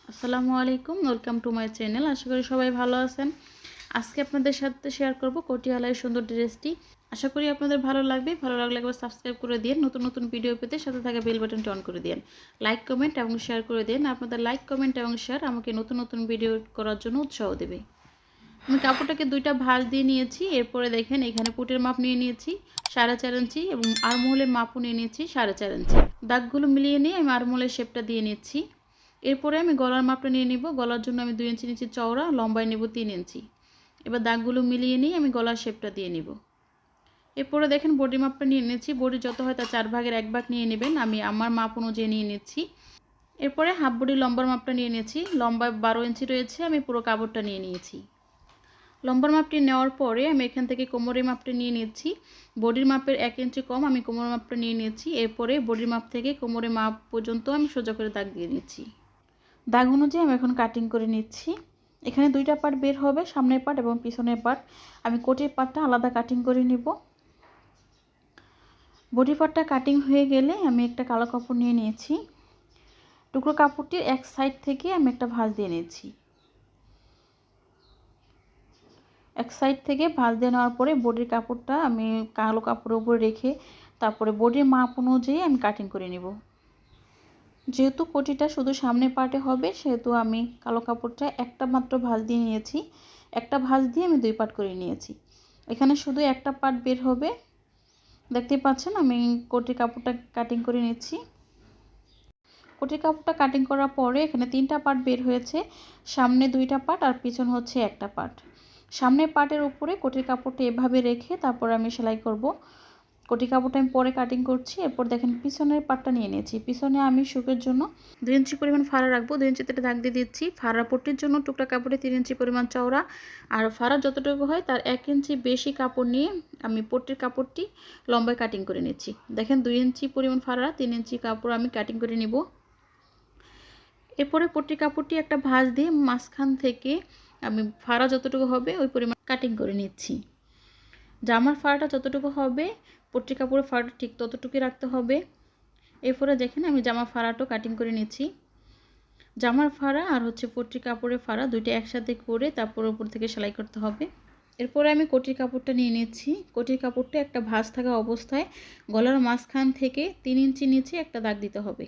আসসালামু আলাইকুম, welcome to my channel. আশা করি সবাই ভালো আছেন। আজকে আপনাদের সাথে শেয়ার করব কোটিয়ালার সুন্দর ড্রেসটি। আশা করি আপনাদের ভালো লাগবে। ভালো লাগলে একবার সাবস্ক্রাইব করে দিন। নতুন নতুন ভিডিও পেতে সাথে থাকা বেল বাটনটি অন করে দিন। লাইক, কমেন্ট এবং শেয়ার করে দিন। আপনাদের লাইক, কমেন্ট এবং শেয়ার আমাকে নতুন নতুন ভিডিও করার জন্য উৎসাহ দেবে। আমি কাপড়টাকে দুইটা ভাঁজ দিয়ে নিয়েছি। এরপরে দেখেন এখানে পুটের মাপ নিয়ে নিয়েছি 4.5 ইঞ্চি এবং আরমোলের মাপও নিয়ে নিয়েছি 4.5 ইঞ্চি। দাগগুলো মিলিয়ে নিয়ে আমি আরমোলের শেপটা দিয়ে নিচ্ছি। এরপরে আমি গলার মাপটা নিয়ে নিব। গলার জন্য আমি 2 ইঞ্চি নিচে চওড়া, লম্বায় নেব 3 ইঞ্চি। এবার দাগগুলো মিলিয়ে নিয়ে আমি গলার শেপটা দিয়ে নিব। এরপরে দেখেন বডি মাপটা নিয়ে নিয়েছি। বডি যত হয় তার 4 ভাগের 1 ভাগ নিয়ে নেবেন। আমি আমার মাপ অনুযায়ী নিয়ে নিচ্ছি। এরপরে হাফ বডি লম্বার মাপটা নিয়ে নিয়েছি। লম্বায় 12 ইঞ্চি রয়েছে। আমি পুরো কাপড়টা নিয়ে নিয়েছি। লম্বার মাপটি নেওয়ার পরে আমি এখান থেকে কোমরের মাপটা নিয়ে নিচ্ছি। বডির মাপের 1 ইঞ্চি কম আমি কোমরের মাপটা নিয়ে নিয়েছি। এরপরে বডির মাপ থেকে কোমরের মাপ পর্যন্ত আমি সোজা করে দাগ দিয়ে নিচ্ছি। দাগ অনুযায়ী আমি এখন কাটিং করে নিচ্ছি। এখানে দুইটা পার্ট বের হবে, সামনের পার্ট এবং পিছনের পার্ট। আমি কোটির পার্টটা আলাদা কাটিং করে নিব। বডি পার্টটা কাটিং হয়ে গেলে আমি একটা কালো কাপড় নিয়ে নিয়েছি। টুকরো কাপড়টির এক সাইড থেকে আমি একটা ভাঁজ দিয়ে নিয়েছি। এক সাইড থেকে ভাঁজ দিয়ে নেওয়ার পরে বডির কাপড়টা আমি কালো কাপড়ের উপরে রেখে তারপরে বডির মাপ অনুযায়ী আমি কাটিং করে নেব। যেহেতু কোটিটা শুধু সামনের পার্টে হবে সেহেতু আমি কালো কাপড়টা একটা মাত্র ভাঁজ দিয়ে নিয়েছি। একটা ভাঁজ দিয়ে আমি 2 পার্ট করে নিয়েছি। এখানে শুধু একটা পার্ট বের হবে। দেখতেই পাচ্ছেন আমি কোটির কাপড়টা কাটিং করে নিচ্ছি। কোটির কাপড়টা কাটিং করার পরে এখানে 3টা পার্ট বের হয়েছে। সামনে 2টা পার্ট আর পিছন হচ্ছে একটা পার্ট। সামনের পার্টের উপরে কোটির কাপড়টা এভাবে রেখে তারপর আমি সেলাই করব। কোটি কাপড়টা আমি পরে কাটিং করছি। এরপর দেখেন পিছনের পার্টটা নিয়ে নিয়েছি। পিছনে আমি শুকের জন্য 2 ইঞ্চি পরিমাণ ফাড়া রাখবো। 2 ইঞ্চিতে দাগ দিয়ে দিচ্ছি। ফাড়া পট্টির জন্য টুকরা কাপড়ে 3 ইঞ্চি পরিমাণ চওড়া আর ফাড়া যতটুকু হয় তার 1 ইঞ্চি বেশি কাপড় নিয়ে আমি পট্টির কাপড়টি লম্বায় কাটিং করে নিচ্ছি। দেখেন 2 ইঞ্চি পরিমাণ ফাড়া, 3 ইঞ্চি কাপড় আমি কাটিং করে নিব। এরপরে পট্টির কাপড়টি একটা ভাঁজ দিয়ে মাঝখান থেকে আমি ফাড়া যতটুকু হবে ওই পরিমাণ কাটিং করে নিচ্ছি। জামার ফাড়াটা যতটুকু হবে পট্টি কাপড়ের ফাড়াটা ঠিক ততটুকুই রাখতে হবে। এরপরে দেখেন আমি জামা ফাড়াটাও কাটিং করে নিচ্ছি। জামার ফাড়া আর হচ্ছে পট্টি কাপড়ের ফাড়া দুইটা একসাথে করে তারপর উপর থেকে সেলাই করতে হবে। এরপরে আমি কোটির কাপড়টা নিয়ে নিচ্ছি। কোটির কাপড়টা একটা ভাঁজ থাকা অবস্থায় গলার মাঝখান থেকে 3 ইঞ্চি নিচে একটা দাগ দিতে হবে।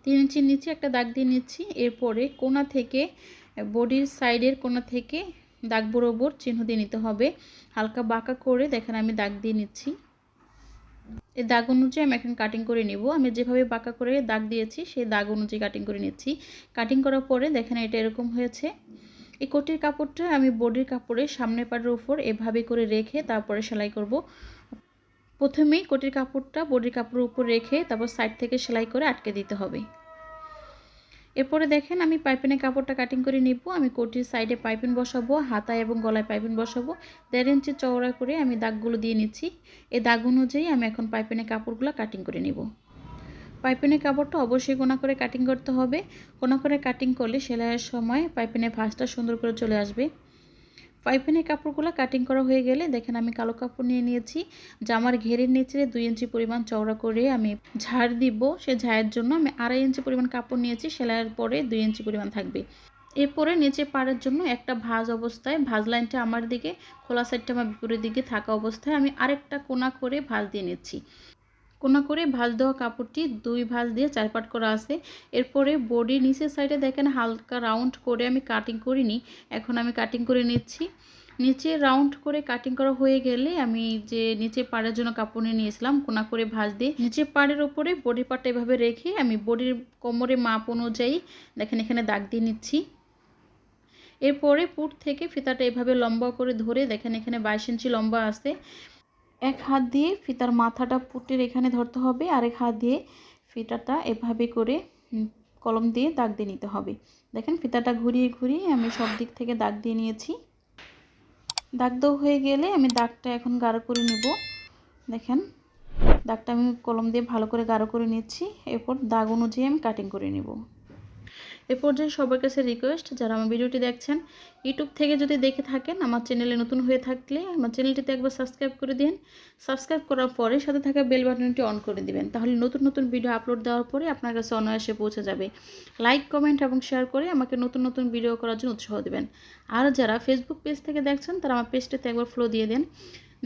3 ইঞ্চির নিচে একটা দাগ দিয়ে নিচ্ছি। এরপরে কোণা থেকে বডির সাইডের কোণা থেকে দাগ বরাবর চিহ্ন দিয়ে নিতে হবে। হালকা বাঁকা করে দেখেন আমি দাগ দিয়ে নিচ্ছি। এই দাগ অনুযায়ী আমি এখন কাটিং করে নেব। আমি যেভাবে বাঁকা করে দাগ দিয়েছি সেই দাগ অনুযায়ী কাটিং করে নিচ্ছি। কাটিং করার পরে দেখেন এটা এরকম হয়েছে। এই কোটির কাপড়টা আমি বডির কাপড়ের সামনের পাড়ের উপর এভাবে করে রেখে তারপরে সেলাই করব। প্রথমেই কোটির কাপড়টা বডির কাপড়ের উপর রেখে তারপর সাইড থেকে সেলাই করে আটকে দিতে হবে। এরপরে দেখেন আমি পাইপিনের কাপড়টা কাটিং করে নিব। আমি কোটির সাইডে পাইপিন বসাবো, হাতায় এবং গলায় পাইপিন বসাবো। 1.5 ইঞ্চি চওড়া করে আমি দাগগুলো দিয়ে নিচ্ছি। এই দাগ অনুযায়ী আমি এখন পাইপিনের কাপড়গুলো কাটিং করে নিব। পাইপিনের কাপড়টা অবশ্যই কোনা করে কাটিং করতে হবে। কোনা করে কাটিং করলে সেলাইয়ের সময় পাইপিনের ভাঁজটা সুন্দর করে চলে আসবে। পাইপিনের কাপড়গুলো কাটিং করা হয়ে গেলে দেখেন আমি কালো কাপড় নিয়ে নিয়েছি। জামার ঘেরের নিচে 2 ইঞ্চি পরিমাণ চওড়া করে আমি ঝাড় দিব। সে ঝাড়ের জন্য আমি 2.5 ইঞ্চি পরিমাণ কাপড় নিয়েছি। সেলাইয়ের পরে 2 ইঞ্চি পরিমাণ থাকবে। এরপরে নিচে পাড়ের জন্য একটা ভাঁজ অবস্থায় ভাঁজ লাইনটা আমার দিকে, খোলা সাইডটা আমার বিপরীত দিকে থাকা অবস্থায় আমি আরেকটা কোনা করে ভাঁজ দিয়ে নিচ্ছি। কোনা করে ভাঁজ দেওয়া কাপড়টি 2 ভাঁজ দিয়ে 4 পাট করা আছে। এরপরে বডির নিচের সাইডে দেখেন হালকা রাউন্ড করে আমি কাটিং করিনি, এখন আমি কাটিং করে নিচ্ছি। নিচে রাউন্ড করে কাটিং করা হয়ে গেলে আমি যে নিচে পাড়ের জন্য কাপড় নিয়ে নিয়েছিলাম কোনা করে ভাঁজ দিয়ে নিচে পাড়ের উপরে বডি পার্টটা এভাবে রেখে আমি বডির কোমরের মাপ অনুযায়ী দেখেন এখানে দাগ দিয়ে নিচ্ছি। এরপরে পুট থেকে ফিতাটা এভাবে লম্বা করে ধরে দেখেন এখানে 22 ইঞ্চি লম্বা আছে। এক হাত দিয়ে ফিতার মাথাটা পুটের এখানে ধরতে হবে, আরেক হাত দিয়ে ফিতাটা এভাবে করে কলম দিয়ে দাগ দিয়ে নিতে হবে। দেখেন ফিতাটা ঘুরিয়ে ঘুরিয়ে আমি সব দিক থেকে দাগ দিয়ে নিয়েছি। দাগ দেওয়া হয়ে গেলে আমি দাগটা এখন গাঢ় করে নেব। দেখেন দাগটা আমি কলম দিয়ে ভালো করে গাঢ় করে নিচ্ছি। এরপর দাগ অনুযায়ী আমি কাটিং করে নেব। এই পর্যায়ে সবার কাছে রিকোয়েস্ট, যারা আমার ভিডিওটি দেখছেন ইউটিউব থেকে যদি দেখে থাকেন, আমার চ্যানেলে নতুন হয়ে থাকলে আমার চ্যানেলটিতে একবার সাবস্ক্রাইব করে দিন। সাবস্ক্রাইব করার পরে সাথে থাকা বেল বাটনটি অন করে দিবেন, তাহলে নতুন নতুন ভিডিও আপলোড দেওয়ার পরে আপনার কাছে অনায়াসে পৌঁছে যাবে। লাইক, কমেন্ট এবং শেয়ার করে আমাকে নতুন নতুন ভিডিও করার জন্য উৎসাহ দেবেন। আর যারা ফেসবুক পেজ থেকে দেখছেন তারা আমার পেজটিতে একবার ফলো দিয়ে দেন।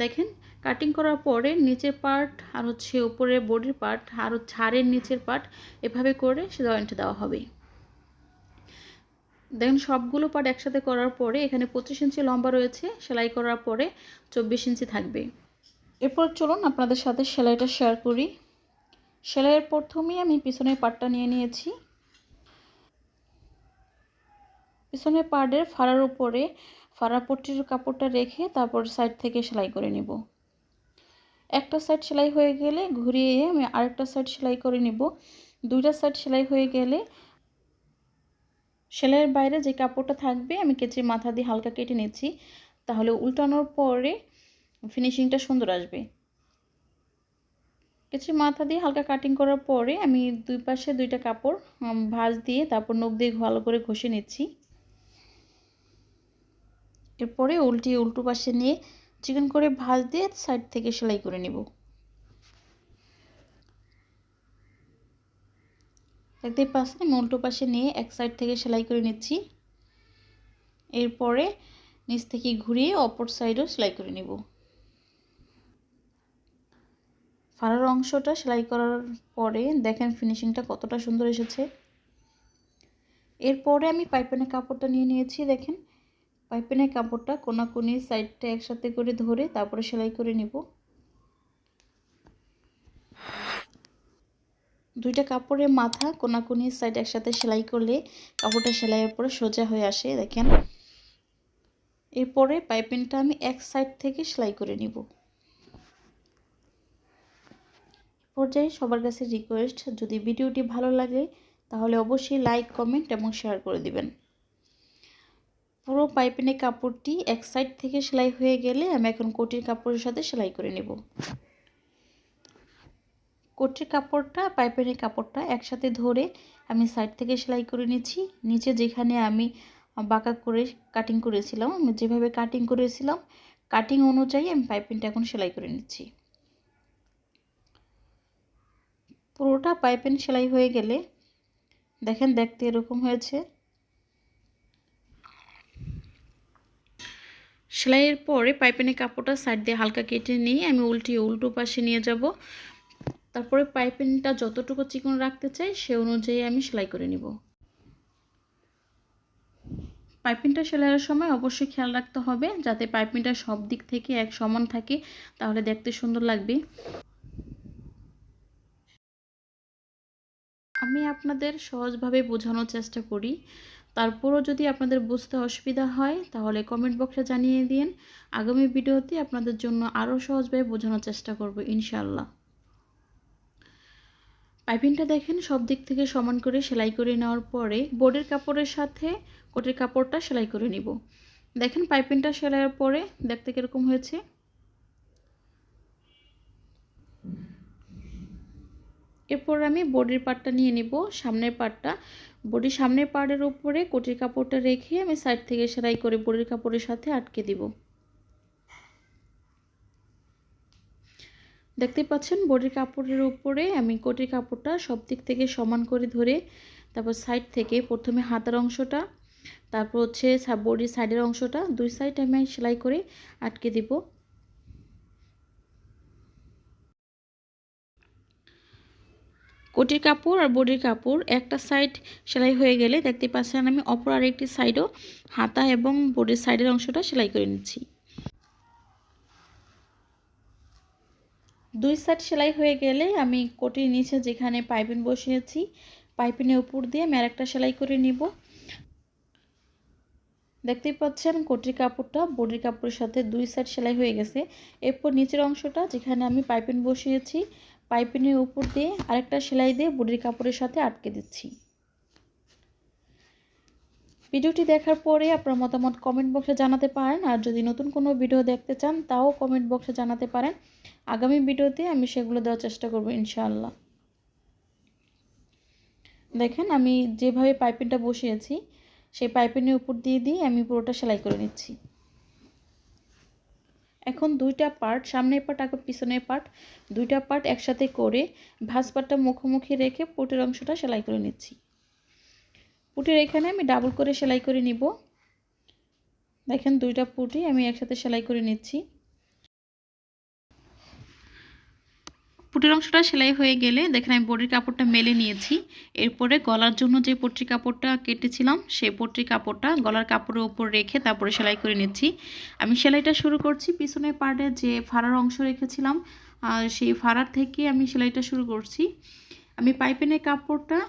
দেখেন কাটিং করার পরে নিচের পার্ট আর উপরের বডির পার্ট আর ছাড়ের নিচের পার্ট এভাবে করে জয়েন্ট দেওয়া হবে। দেখুন সবগুলো পার্ট একসাথে করার পরে এখানে 25 ইঞ্চি লম্বা রয়েছে, সেলাই করার পরে 24 ইঞ্চি থাকবে। এরপর চলুন আপনাদের সাথে সেলাইটা শেয়ার করি। সেলাইয়ের প্রথমেই আমি পিছনের পার্টটা নিয়ে নিয়েছি। পিছনের পার্টের ফাড়ার উপরে ফাড়া পট্টির কাপড়টা রেখে তারপর সাইড থেকে সেলাই করে নিব। একটা সাইড সেলাই হয়ে গেলে ঘুরিয়ে আমি আরেকটা সাইড সেলাই করে নিব। দুইটা সাইড সেলাই হয়ে গেলে সেলাইয়ের বাইরে যে কাপড়টা থাকবে আমি কেচির মাথা দিয়ে হালকা কেটে নিচ্ছি, তাহলে উল্টানোর পরে ফিনিশিংটা সুন্দর আসবে। কেচির মাথা দিয়ে হালকা কাটিং করার পরে আমি দুই পাশে দুইটা কাপড় ভাঁজ দিয়ে তারপর নখ দিয়ে ভালো করে ঘষে নিচ্ছি। এরপরে উল্টো পাশে নিয়ে চিকন করে ভাঁজ দিয়ে সাইড থেকে সেলাই করে নিব। দেখতেই পাচ্ছেন আমি উল্টো পাশে নিয়ে এক সাইড থেকে সেলাই করে নিচ্ছি। এরপরে নিচ থেকে ঘুরিয়ে অপর সাইডও সেলাই করে নিব। ফাড়ার অংশটা সেলাই করার পরে দেখেন ফিনিশিংটা কতটা সুন্দর এসেছে। এরপরে আমি পাইপিনের কাপড়টা নিয়ে নিয়েছি। দেখেন পাইপিনের কাপড়টা কোনাকুনি সাইডটা একসাথে করে ধরে তারপরে সেলাই করে নিব। দুইটা কাপড়ের মাথা কোনাকুনি সাইড একসাথে সেলাই করলে কাপড়টা সেলাইয়ের পরে সোজা হয়ে আসে। দেখেন এরপরে পাইপিংটা আমি এক সাইড থেকে সেলাই করে নিব। পর্যায়ে সবার কাছে রিকোয়েস্ট, যদি ভিডিওটি ভালো লাগে তাহলে অবশ্যই লাইক, কমেন্ট এবং শেয়ার করে দিবেন। পুরো পাইপিনের কাপড়টি এক সাইড থেকে সেলাই হয়ে গেলে আমি এখন কোটির কাপড়ের সাথে সেলাই করে নেব। কোটির কাপড়টা পাইপিনের কাপড়টা একসাথে ধরে আমি সাইড থেকে সেলাই করে নিচ্ছি। নিচে যেখানে আমি বাঁকা করে কাটিং করেছিলাম, আমি যেভাবে কাটিং করেছিলাম কাটিং অনুযায়ী আমি পাইপিংটা এখন সেলাই করে নিচ্ছি। পুরোটা পাইপিং সেলাই হয়ে গেলে দেখেন দেখতে এরকম হয়েছে। সেলাইয়ের পরে পাইপিনের কাপড়টা সাইড দিয়ে হালকা কেটে নিয়ে আমি উল্টো পাশে নিয়ে যাব। তারপরে পাইপিংটা যতটুকু চিকন রাখতে চাই সে অনুযায়ী আমি সেলাই করে নিব। পাইপিংটা সেলাইয়ের সময় অবশ্যই খেয়াল রাখতে হবে যাতে পাইপিংটা সব দিক থেকে এক সমান থাকে, তাহলে দেখতে সুন্দর লাগবে। আমি আপনাদের সহজভাবে বোঝানোর চেষ্টা করি, তারপরও যদি আপনাদের বুঝতে অসুবিধা হয় তাহলে কমেন্ট বক্সে জানিয়ে দিন। আগামী ভিডিওতে আপনাদের জন্য আরও সহজভাবে বোঝানোর চেষ্টা করব ইনশাআল্লাহ। পাইপিংটা দেখেন সব দিক থেকে সমান করে সেলাই করে নেওয়ার পরে বোর্ডের কাপড়ের সাথে কোটের কাপড়টা সেলাই করে নিব। দেখেন পাইপিংটা সেলাইয়ের পরে দেখতে কীরকম হয়েছে। এরপর আমি বডির পার্টটা নিয়ে নিব। সামনের পার্টটা বডির সামনের পার্টের উপরে কোটির কাপড়টা রেখে আমি সাইড থেকে সেলাই করে বডির কাপড়ের সাথে আটকে দিব। দেখতে পাচ্ছেন বডির কাপড়ের উপরে আমি কোটির কাপড়টা সব দিক থেকে সমান করে ধরে তারপর সাইড থেকে প্রথমে হাতার অংশটা, তারপর বডির সাইডের অংশটা দুই সাইড আমি সেলাই করে আটকে দিব। কোটির কাপড় আর বডির কাপড় একটা সাইড সেলাই হয়ে গেলে দেখতে পাচ্ছেন আমি অপর আরেকটি সাইডও হাতা এবং বডির সাইডের অংশটা সেলাই করে নিচ্ছি। দুই সাইড সেলাই হয়ে গেলে আমি কোটির নিচে যেখানে পাইপিং বসিয়েছি পাইপিংয়ের উপর দিয়ে আমি আরেকটা সেলাই করে নিব। দেখতেই পাচ্ছেন কোটির কাপড়টা বডির কাপড়ের সাথে দুই সাইড সেলাই হয়ে গেছে। এরপর নিচের অংশটা যেখানে আমি পাইপিং বসিয়েছি পাইপিংয়ের উপর দিয়ে আরেকটা সেলাই দিয়ে বডির কাপড়ের সাথে আটকে দিচ্ছি। ভিডিওটি দেখার পরে আপনার মতামত কমেন্ট বক্সে জানাতে পারেন, আর যদি নতুন কোনো ভিডিও দেখতে চান তাও কমেন্ট বক্সে জানাতে পারেন। আগামী ভিডিওতে আমি সেগুলো দেওয়ার চেষ্টা করব ইনশাআল্লাহ। দেখেন আমি যেভাবে পাইপিংটা বসিয়েছি সেই পাইপিংয়ের উপর দিয়ে আমি পুরোটা সেলাই করে নিচ্ছি। এখন দুইটা পার্ট, সামনের পার্ট আর পিছনের পার্ট, দুইটা পার্ট একসাথে করে ভাঁজ পার্টটা মুখোমুখি রেখে পুটের অংশটা সেলাই করে নিচ্ছি। পুটের এখানে আমি ডাবল করে সেলাই করে নিব। দেখেন দুইটা পুটি আমি একসাথে সেলাই করে নিচ্ছি। পুটের অংশটা সেলাই হয়ে গেলে দেখেন আমি বডির কাপড়টা মেলে নিয়েছি। এরপরে গলার জন্য যে পট্টি কাপড়টা কেটেছিলাম সেই পট্টি কাপড়টা গলার কাপড়ের উপর রেখে তারপরে সেলাই করে নিচ্ছি। আমি সেলাইটা শুরু করছি পিছনের পার্টে যে ফাড়ার অংশ রেখেছিলাম সেই ফাড়ার থেকে আমি সেলাইটা শুরু করছি। আমি পাইপিনের কাপড়টা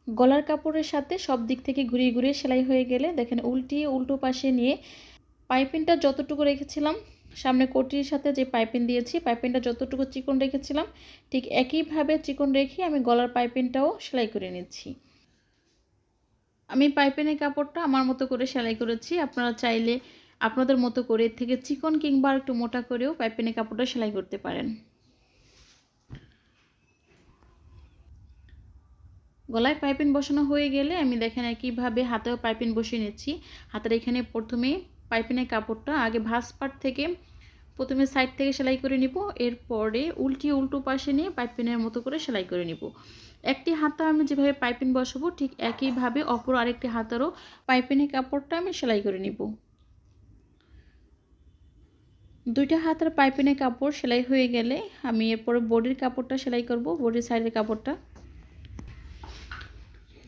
গলার কাপড়ের সাথে সব দিক থেকে ঘুরিয়ে ঘুরিয়ে সেলাই হয়ে গেলে দেখেন উল্টো পাশে নিয়ে পাইপিনটা যতটুকু রেখেছিলাম, সামনে কোটির সাথে যে পাইপিন দিয়েছি পাইপিনটা যতটুকু চিকন রেখেছিলাম ঠিক একইভাবে চিকন রেখে আমি গলার পাইপিনটাও সেলাই করে নিচ্ছি। আমি পাইপিনের কাপড়টা আমার মতো করে সেলাই করেছি। আপনারা চাইলে আপনাদের মতো করে এর থেকে চিকন কিংবা একটু মোটা করেও পাইপিনের কাপড়টা সেলাই করতে পারেন। গলায় পাইপিন বসানো হয়ে গেলে আমি দেখেন একইভাবে হাতেও পাইপিন বসিয়ে নিচ্ছি। হাতের এখানে প্রথমে পাইপিনের কাপড়টা আগে ভাঁজ পার্ট থেকে প্রথমে সাইড থেকে সেলাই করে নিব, এরপরে উল্টো পাশে নিয়ে পাইপিনের মতো করে সেলাই করে নিব। একটি হাতা আমি যেভাবে পাইপিন বসাবো ঠিক একইভাবে অপর আরেকটি হাতারও পাইপিনের কাপড়টা আমি সেলাই করে নিব। দুইটা হাতের পাইপিনের কাপড় সেলাই হয়ে গেলে আমি এরপরে বডির কাপড়টা সেলাই করব। বডির সাইডের কাপড়টা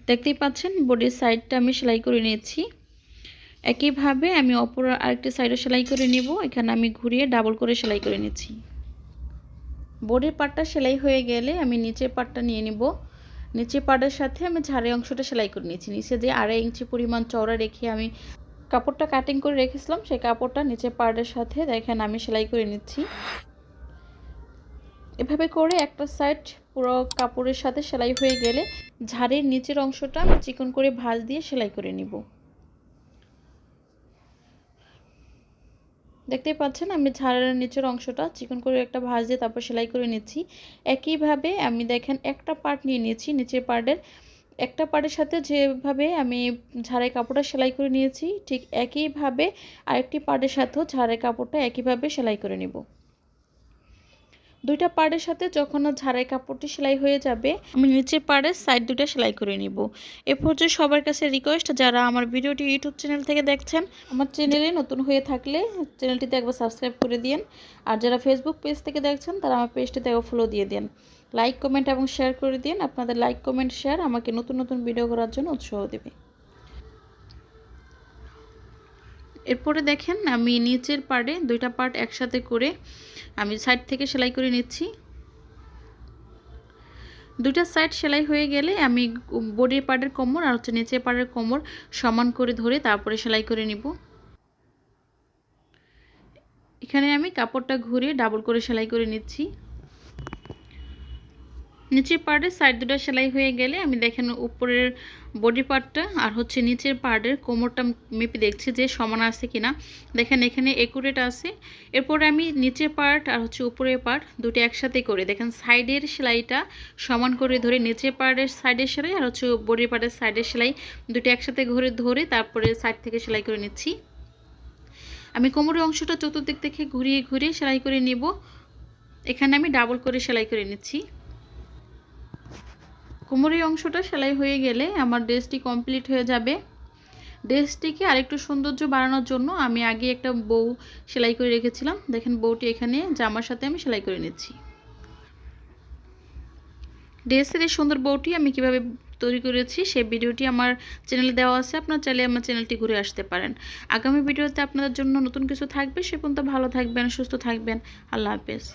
দেখতেই পাচ্ছেন, বডির সাইডটা আমি সেলাই করে নিয়েছি। একইভাবে আমি অপর আরেকটি সাইডও সেলাই করে নিব। এখানে আমি ঘুরিয়ে ডাবল করে সেলাই করে নিচ্ছি। বডির পার্টটা সেলাই হয়ে গেলে আমি নিচের পার্টটা নিয়ে নিব। নিচের পার্টের সাথে আমি ঝাড়ের অংশটা সেলাই করে নিয়েছি। নিচে যে 2.5 ইঞ্চি পরিমাণ চওড়া রেখে আমি কাপড়টা কাটিং করে রেখেছিলাম সেই কাপড়টা নিচের পার্টের সাথে দেখেন আমি সেলাই করে নিচ্ছি। এভাবে করে একটা সাইড পুরো কাপড়ের সাথে সেলাই হয়ে গেলে ঝাড়ের নিচের অংশটা আমি চিকন করে ভাঁজ দিয়ে সেলাই করে নিব। দেখতেই পাচ্ছেন আমি ঝাড়ের নিচের অংশটা চিকন করে একটা ভাঁজ দিয়ে তারপর সেলাই করে নিচ্ছি। একইভাবে আমি দেখেন একটা পার্ট নিয়ে নিয়েছি, নিচের পার্টের একটা পার্টের সাথে যেভাবে আমি ঝাড়ের কাপড়টা সেলাই করে নিয়েছি ঠিক একইভাবে আরেকটি পার্টের সাথেও ঝাড়ের কাপড়টা একইভাবে সেলাই করে নেব। দুইটা পার্টের সাথে যখন ঝাড়ের কাপড়টি সেলাই হয়ে যাবে আমি নিচের পার্টের সাইড দুটো সেলাই করে নিব। এ পর্যায়ে সবার কাছে রিকোয়েস্ট, যারা আমার ভিডিওটি ইউটিউব চ্যানেল থেকে দেখছেন আমার চ্যানেলে নতুন হয়ে থাকলে চ্যানেলটিতে একবার সাবস্ক্রাইব করে দিন, আর যারা ফেসবুক পেজ থেকে দেখছেন তারা আমার পেজটিতে একবার ফলো দিয়ে দিন। লাইক কমেন্ট এবং শেয়ার করে দিন। আপনাদের লাইক কমেন্ট শেয়ার আমাকে নতুন নতুন ভিডিও করার জন্য উৎসাহ দেবে। এরপরে দেখেন আমি নিচের পার্টে দুইটা পার্ট একসাথে করে আমি সাইড থেকে সেলাই করে নিচ্ছি। দুইটা সাইড সেলাই হয়ে গেলে আমি বডির পার্টের কোমর আর নিচের পার্টের কোমর সমান করে ধরে তারপরে সেলাই করে নিব। এখানে আমি কাপড়টা ঘুরিয়ে ডাবল করে সেলাই করে নিচ্ছি। নিচের পার্টের সাইড দুটো সেলাই হয়ে গেলে আমি দেখেন উপরের বডি পার্টটা আর নিচের পার্টের কোমরটা মেপে দেখছি যে সমান আছে কিনা। দেখেন এখানে একুরেট আছে। এরপর আমি নিচের পার্ট আর উপরের পার্ট দুটো একসাথে করে দেখেন সাইডের সেলাইটা সমান করে ধরে নিচের পার্টের সাইডের সেলাই আর বডি পার্টের সাইডের সেলাই দুটো একসাথে ধরে তারপরে সাইড থেকে সেলাই করে নিচ্ছি। আমি কোমরের অংশটা চতুর্দিক থেকে ঘুরিয়ে ঘুরিয়ে সেলাই করে নিব। এখানে আমি ডাবল করে সেলাই করে নিচ্ছি। কোমরের অংশটা সেলাই হয়ে গেলে আমার ড্রেসটি কমপ্লিট হয়ে যাবে। ড্রেসটিকে আরেকটু সৌন্দর্য বাড়ানোর জন্য আমি আগে একটা বউ সেলাই করে রেখেছিলাম। দেখেন বউটি এখানে জামার সাথে আমি সেলাই করে নিচ্ছি। ড্রেসের এই সুন্দর বউটি আমি কিভাবে তৈরি করেছি সেই ভিডিওটি আমার চ্যানেলে দেওয়া আছে, আপনারা চাইলে আমার চ্যানেলটি ঘুরে আসতে পারেন। আগামী ভিডিওতে আপনাদের জন্য নতুন কিছু থাকবে। সে পর্যন্ত ভালো থাকবেন, সুস্থ থাকবেন। আল্লাহ হাফেজ।